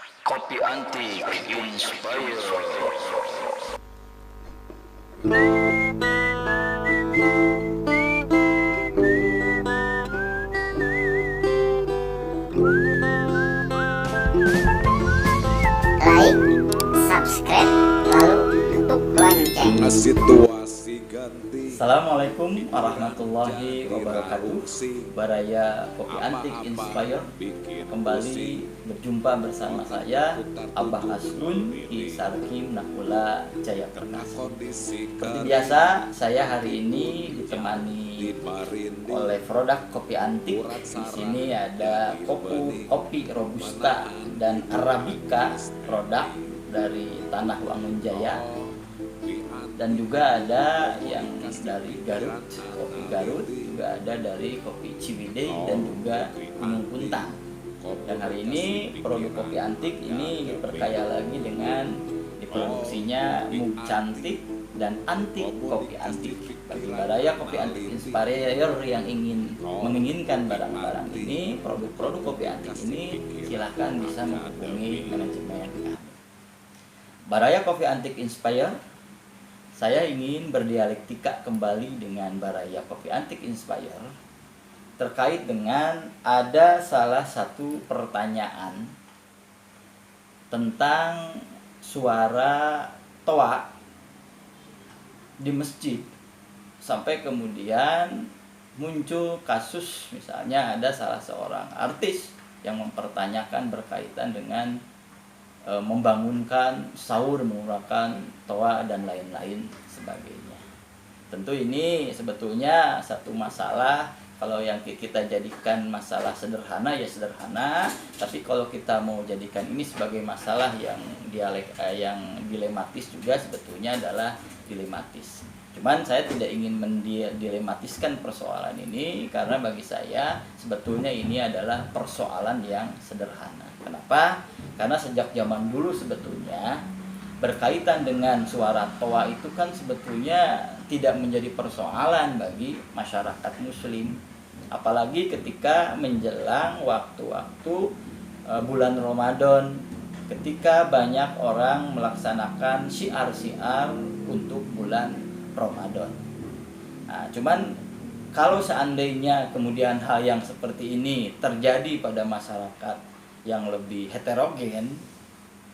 Kopi Antik Inspire. Like, subscribe, lalu ketuk lonceng. Situasi ganti. Assalamualaikum warahmatullahi wabarakatuh. Baraya Kopi Antik Inspire kembali berjumpa bersama saya Abah Aslun di Sarkim Nakula Jaya Perkasa. Seperti biasa, saya hari ini ditemani oleh produk kopi antik. Di sini ada kopi robusta dan arabica, produk dari tanah Wangun Jaya. Dan juga ada yang dari Garut, kopi Garut, juga ada dari kopi Ciwidey dan juga Gunung Puntang. Dan hari ini produk kopi antik ini diperkaya lagi dengan diproduksinya Mug Cantik dan Antik Kopi Antik. Bagi baraya Kopi Antik Inspire yang menginginkan barang-barang ini, produk-produk kopi antik ini, silahkan bisa menghubungi manajemen. Baraya Kopi Antik Inspire, saya ingin berdialektika kembali dengan baraya Kopi Antik Inspire terkait dengan ada salah satu pertanyaan tentang suara toa di masjid, sampai kemudian muncul kasus misalnya ada salah seorang artis yang mempertanyakan berkaitan dengan membangunkan sahur menggunakan toa dan lain-lain sebagainya. Tentu ini sebetulnya satu masalah, kalau yang kita jadikan masalah sederhana ya sederhana, tapi kalau kita mau jadikan ini sebagai masalah yang yang dilematis juga sebetulnya adalah dilematis. Cuman saya tidak ingin mendilematiskan persoalan ini karena bagi saya sebetulnya ini adalah persoalan yang sederhana. Kenapa? Karena sejak zaman dulu sebetulnya berkaitan dengan suara toa itu kan sebetulnya tidak menjadi persoalan bagi masyarakat muslim. Apalagi ketika menjelang waktu-waktu bulan Ramadan, ketika banyak orang melaksanakan syiar-syiar untuk bulan Ramadan. Nah, cuman kalau seandainya kemudian hal yang seperti ini terjadi pada masyarakat yang lebih heterogen,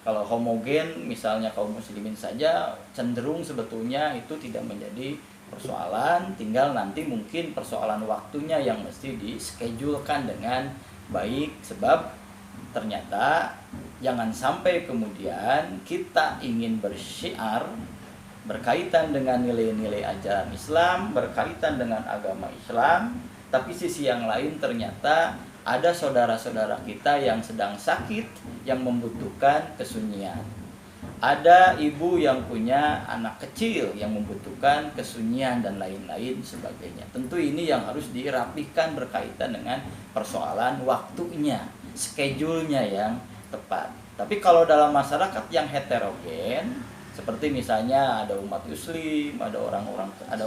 kalau homogen misalnya kaum muslimin saja cenderung sebetulnya itu tidak menjadi persoalan, tinggal nanti mungkin persoalan waktunya yang mesti dischedulkan dengan baik, sebab ternyata jangan sampai kemudian kita ingin bersyiar berkaitan dengan nilai-nilai ajaran Islam, berkaitan dengan agama Islam, tapi sisi yang lain ternyata ada saudara-saudara kita yang sedang sakit, yang membutuhkan kesunyian. Ada ibu yang punya anak kecil yang membutuhkan kesunyian dan lain-lain sebagainya. Tentu ini yang harus dirapikan berkaitan dengan persoalan waktunya, schedule-nya yang tepat. Tapi kalau dalam masyarakat yang heterogen, seperti misalnya ada umat Muslim, ada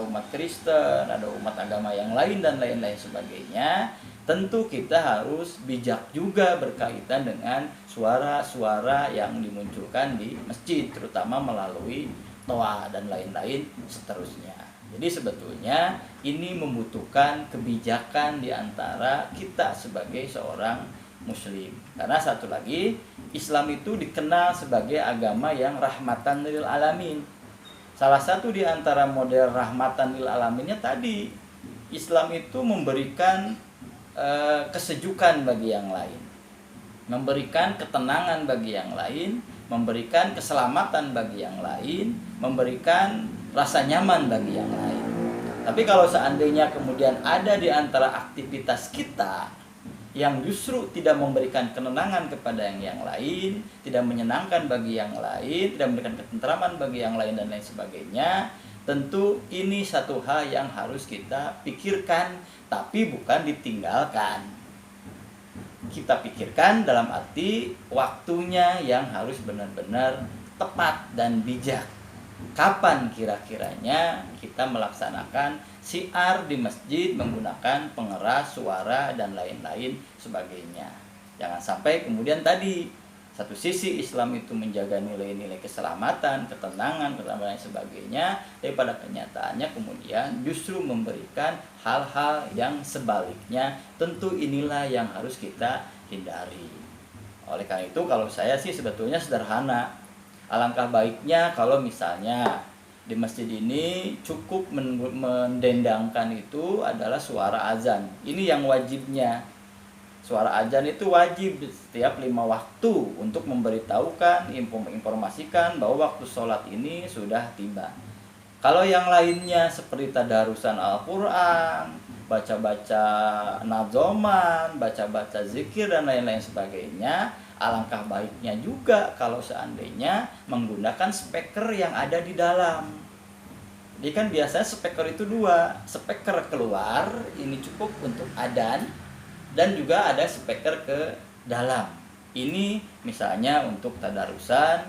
umat Kristen, ada umat agama yang lain dan lain-lain sebagainya, tentu kita harus bijak juga berkaitan dengan suara-suara yang dimunculkan di masjid, terutama melalui toa dan lain-lain seterusnya. Jadi sebetulnya ini membutuhkan kebijakan di antara kita sebagai seorang muslim. Karena satu lagi, Islam itu dikenal sebagai agama yang rahmatan lil alamin. Salah satu di antara model rahmatan lil alaminnya tadi, Islam itu memberikan kesejukan bagi yang lain, memberikan ketenangan bagi yang lain, memberikan keselamatan bagi yang lain, memberikan rasa nyaman bagi yang lain. Tapi kalau seandainya kemudian ada di antara aktivitas kita yang justru tidak memberikan ketenangan kepada yang lain, tidak menyenangkan bagi yang lain, tidak memberikan ketentraman bagi yang lain dan lain sebagainya, tentu ini satu hal yang harus kita pikirkan, tapi bukan ditinggalkan. Kita pikirkan dalam arti waktunya yang harus benar-benar tepat dan bijak. Kapan kira-kiranya kita melaksanakan syiar di masjid menggunakan pengeras suara dan lain-lain sebagainya. Jangan sampai kemudian tadi Satu sisi Islam itu menjaga nilai-nilai keselamatan, ketenangan, dan sebagainya, tapi pada kenyataannya kemudian justru memberikan hal-hal yang sebaliknya. Tentu inilah yang harus kita hindari. Oleh karena itu kalau saya sih sebetulnya sederhana. Alangkah baiknya kalau misalnya di masjid ini cukup mendendangkan itu adalah suara azan. Ini yang wajibnya. Suara azan itu wajib setiap 5 waktu untuk memberitahukan, informasikan bahwa waktu sholat ini sudah tiba. Kalau yang lainnya seperti tadarusan Al-Quran, baca-baca nadzoman, baca-baca zikir dan lain-lain sebagainya, alangkah baiknya juga kalau seandainya menggunakan speaker yang ada di dalam. Jadi kan biasanya speaker itu 2, speaker keluar ini cukup untuk adzan, dan juga ada speaker ke dalam. Ini misalnya untuk tadarusan,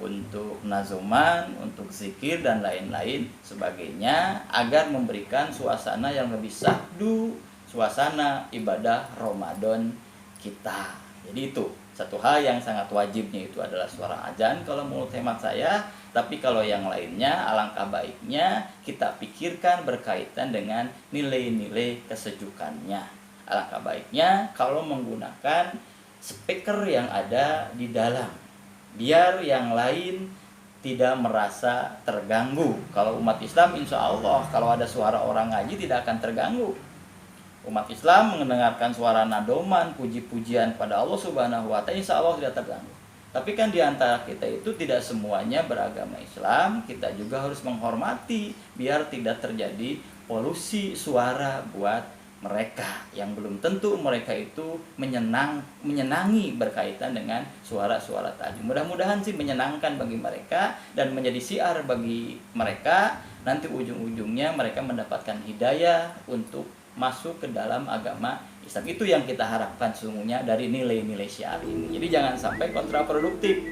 untuk nazoman, untuk zikir dan lain-lain sebagainya, agar memberikan suasana yang lebih syahdu, suasana ibadah Ramadan kita. Jadi itu satu hal yang sangat wajibnya itu adalah suara azan kalau menurut hemat saya. Tapi kalau yang lainnya alangkah baiknya kita pikirkan berkaitan dengan nilai-nilai kesejukannya. Alangkah baiknya kalau menggunakan speaker yang ada di dalam, biar yang lain tidak merasa terganggu. Kalau umat Islam insya Allah kalau ada suara orang ngaji tidak akan terganggu. Umat Islam mendengarkan suara nadoman, puji-pujian pada Allah Subhanahu wa Ta'ala, insya Allah tidak terganggu. Tapi kan di antara kita itu tidak semuanya beragama Islam, kita juga harus menghormati biar tidak terjadi polusi suara buat mereka yang belum tentu mereka itu menyenangi berkaitan dengan suara-suara tadi. Mudah-mudahan sih menyenangkan bagi mereka dan menjadi syiar bagi mereka. Nanti ujung-ujungnya mereka mendapatkan hidayah untuk masuk ke dalam agama Islam. Itu yang kita harapkan sesungguhnya dari nilai-nilai syiar ini. Jadi jangan sampai kontraproduktif.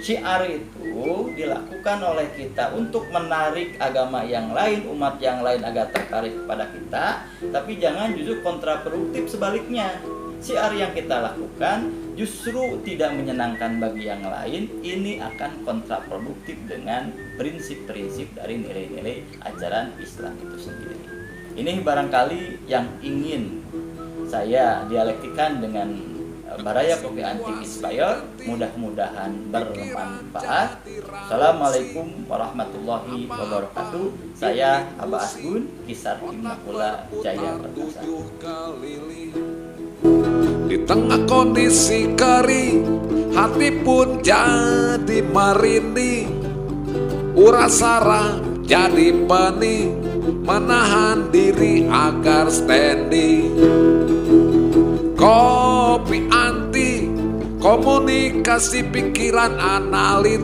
Syiar itu dilakukan oleh kita untuk menarik agama yang lain, umat yang lain agar tertarik kepada kita, tapi jangan justru kontraproduktif sebaliknya. Syiar yang kita lakukan justru tidak menyenangkan bagi yang lain, ini akan kontraproduktif dengan prinsip-prinsip dari nilai-nilai ajaran Islam itu sendiri. Ini barangkali yang ingin saya dialektikan dengan Baraya Kopi Antik Inspire, mudah-mudahan bermanfaat. Assalamualaikum warahmatullahi wabarakatuh. Saya Abah Asgun, Kisar Immaculata Jaya Perkasa. Di tengah kondisi kering, hati pun jadi merinding. Uras saraf jadi pening, menahan diri agar standing. Kopi anti, komunikasi pikiran analitik.